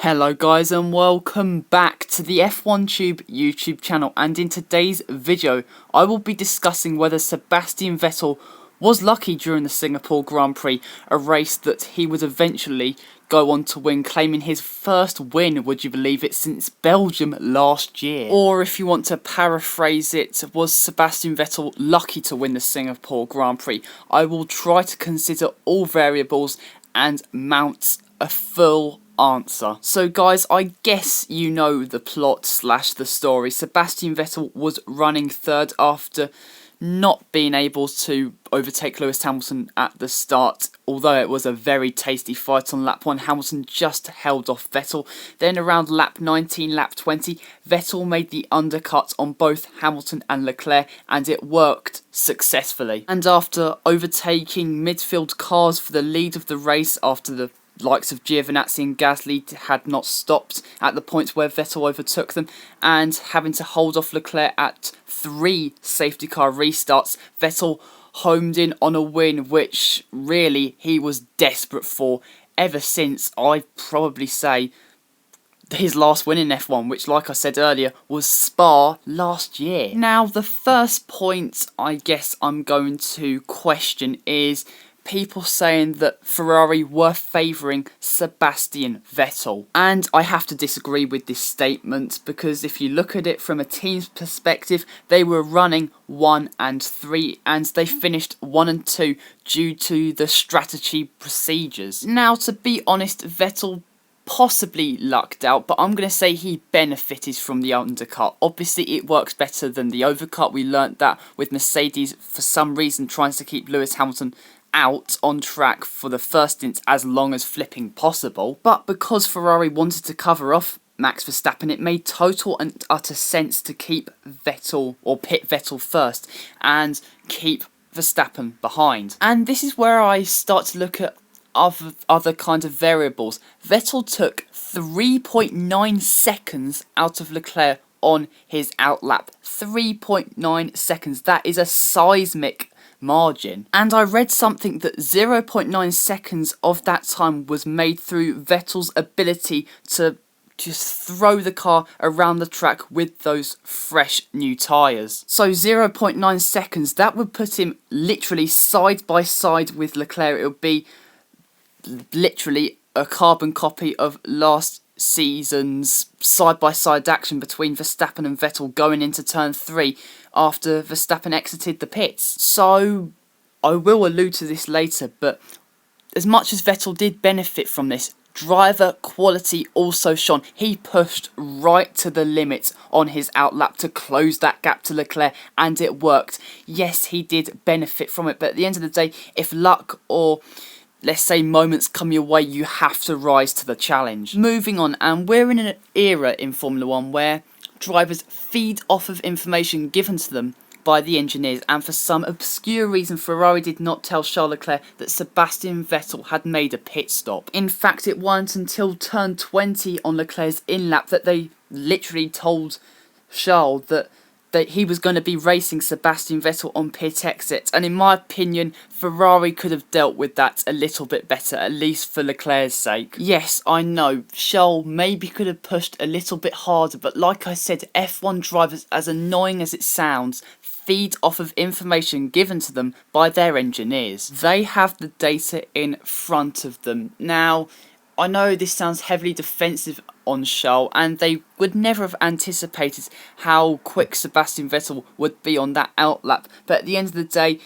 Hello guys and welcome back to the F1 Tube YouTube channel, and in today's video I will be discussing whether Sebastian Vettel was lucky during the Singapore Grand Prix, a race that he would eventually go on to win, claiming his first win, would you believe it, since Belgium last year. Or if you want to paraphrase it, was Sebastian Vettel lucky to win the Singapore Grand Prix? I will try to consider all variables and mount a full answer. So guys, I guess you know the plot slash the story. Sebastian Vettel was running third after not being able to overtake Lewis Hamilton at the start. Although it was a very tasty fight on lap 1, Hamilton just held off Vettel. Then around lap 19, lap 20, Vettel made the undercut on both Hamilton and Leclerc, and it worked successfully. And after overtaking midfield cars for the lead of the race, after the likes of Giovinazzi and Gasly had not stopped at the points where Vettel overtook them, and having to hold off Leclerc at 3 safety car restarts, Vettel homed in on a win which really he was desperate for ever since, I'd probably say, his last win in F1, which, like I said earlier, was Spa last year. Now, the first point I guess I'm going to question is people saying that Ferrari were favouring Sebastian Vettel. And I have to disagree with this statement, because if you look at it from a team's perspective, they were running 1 and 3 and they finished 1 and 2 due to the strategy procedures. Now, to be honest, Vettel possibly lucked out, but I'm going to say he benefited from the undercut. Obviously, it works better than the overcut. We learnt that with Mercedes, for some reason, trying to keep Lewis Hamilton out on track for the first stint as long as flipping possible. But because Ferrari wanted to cover off Max Verstappen, it made total and utter sense to keep Vettel, or pit Vettel first, and keep Verstappen behind. And this is where I start to look at other kind of variables. Vettel took 3.9 seconds out of Leclerc on his outlap. 3.9 seconds. That is a seismic margin. And I read something that 0.9 seconds of that time was made through Vettel's ability to just throw the car around the track with those fresh new tyres. So 0.9 seconds, that would put him literally side by side with Leclerc. It would be literally a carbon copy of last season's side-by-side action between Verstappen and Vettel going into turn 3 after Verstappen exited the pits. So I will allude to this later, but as much as Vettel did benefit from this, driver quality also shone. He pushed right to the limit on his outlap to close that gap to Leclerc, and it worked. Yes, he did benefit from it, but at the end of the day, if luck or let's say moments come your way, you have to rise to the challenge. Moving on, and we're in an era in Formula 1 where drivers feed off of information given to them by the engineers, and for some obscure reason Ferrari did not tell Charles Leclerc that Sebastian Vettel had made a pit stop. In fact, it wasn't until turn 20 on Leclerc's in-lap that they literally told Charles that he was going to be racing Sebastian Vettel on pit exit. And in my opinion, Ferrari could have dealt with that a little bit better, at least for Leclerc's sake. Yes, I know, Charles maybe could have pushed a little bit harder, but like I said, F1 drivers, as annoying as it sounds, feed off of information given to them by their engineers. They have the data in front of them. Now, I know this sounds heavily defensive on Charles, and they would never have anticipated how quick Sebastian Vettel would be on that outlap, but at the end of the day,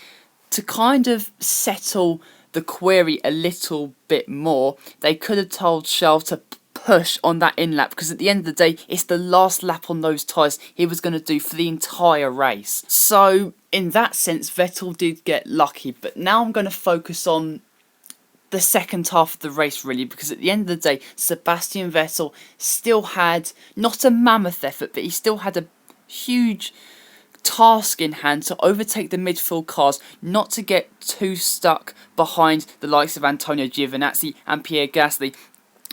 to kind of settle the query a little bit more, they could have told Charles to push on that in-lap, because at the end of the day, it's the last lap on those tyres he was going to do for the entire race. So, in that sense, Vettel did get lucky, but now I'm going to focus on the second half of the race, really, because at the end of the day, Sebastian Vettel still had not a mammoth effort, but he still had a huge task in hand to overtake the midfield cars, not to get too stuck behind the likes of Antonio Giovinazzi and Pierre Gasly,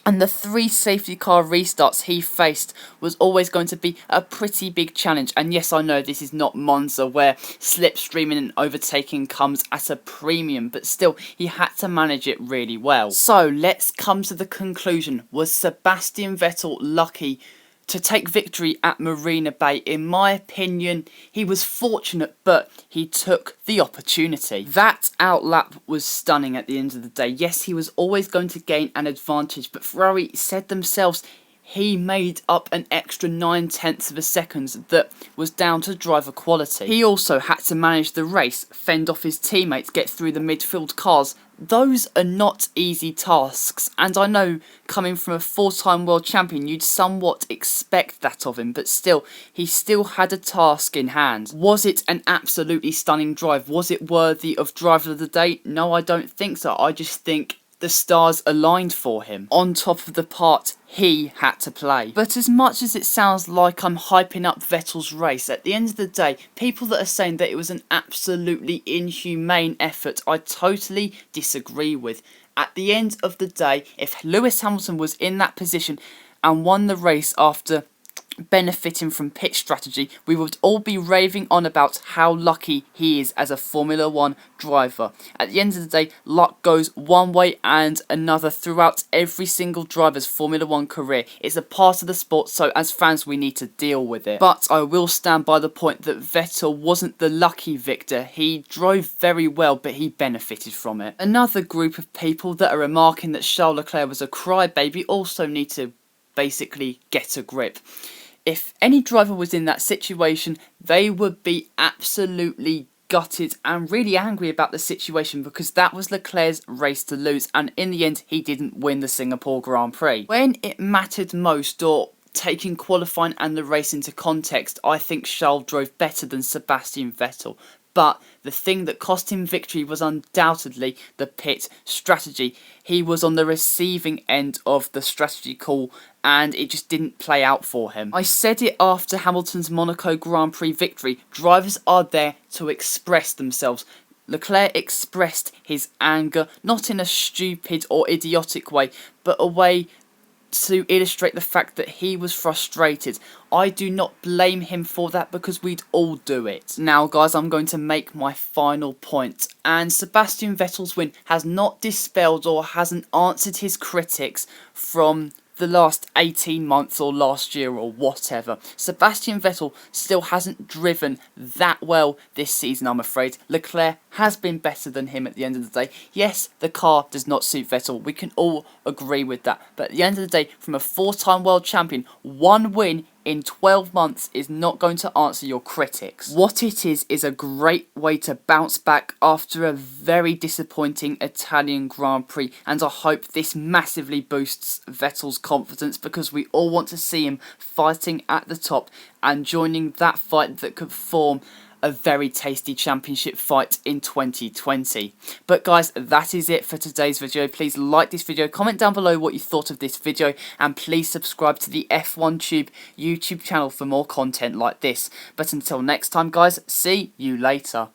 And the 3 safety car restarts he faced was always going to be a pretty big challenge. And yes, I know this is not Monza where slipstreaming and overtaking comes at a premium, but still, he had to manage it really well. So let's come to the conclusion. Was Sebastian Vettel lucky to take victory at Marina Bay? In my opinion, he was fortunate, but he took the opportunity. That outlap was stunning at the end of the day. Yes, he was always going to gain an advantage, but Ferrari said themselves he made up an extra 9/10 of a second that was down to driver quality. He also had to manage the race, fend off his teammates, get through the midfield cars. Those are not easy tasks, and I know coming from a 4-time world champion you'd somewhat expect that of him, but still, he still had a task in hand. Was it an absolutely stunning drive? Was it worthy of driver of the day? No, I don't think so. I just think the stars aligned for him. On top of the part he had to play. But as much as it sounds like I'm hyping up Vettel's race, at the end of the day, people that are saying that it was an absolutely inhumane effort, I totally disagree with. At the end of the day, if Lewis Hamilton was in that position and won the race after benefiting from pit strategy, we would all be raving on about how lucky he is as a Formula 1 driver. At the end of the day, luck goes one way and another throughout every single driver's Formula 1 career. It's a part of the sport, so as fans we need to deal with it. But I will stand by the point that Vettel wasn't the lucky victor. He drove very well, but he benefited from it. Another group of people that are remarking that Charles Leclerc was a crybaby also need to basically get a grip. If any driver was in that situation, they would be absolutely gutted and really angry about the situation because that was Leclerc's race to lose, and in the end he didn't win the Singapore Grand Prix. When it mattered most, or taking qualifying and the race into context, I think Charles drove better than Sebastian Vettel. But the thing that cost him victory was undoubtedly the pit strategy. He was on the receiving end of the strategy call and it just didn't play out for him. I said it after Hamilton's Monaco Grand Prix victory. Drivers are there to express themselves. Leclerc expressed his anger, not in a stupid or idiotic way, but a way to illustrate the fact that he was frustrated. I do not blame him for that because we'd all do it. Now guys, I'm going to make my final point, and Sebastian Vettel's win has not dispelled or hasn't answered his critics from the last 18 months or last year or whatever. Sebastian Vettel still hasn't driven that well this season, I'm afraid. Leclerc has been better than him at the end of the day. Yes, the car does not suit Vettel. We can all agree with that. But at the end of the day, from a 4-time world champion, 1 win in 12 months is not going to answer your critics. What it is a great way to bounce back after a very disappointing Italian Grand Prix, and I hope this massively boosts Vettel's confidence because we all want to see him fighting at the top and joining that fight that could form a very tasty championship fight in 2020. But guys, that is it for today's video. Please like this video, comment down below what you thought of this video, and please subscribe to the F1 Tube YouTube channel for more content like this. But until next time guys, see you later.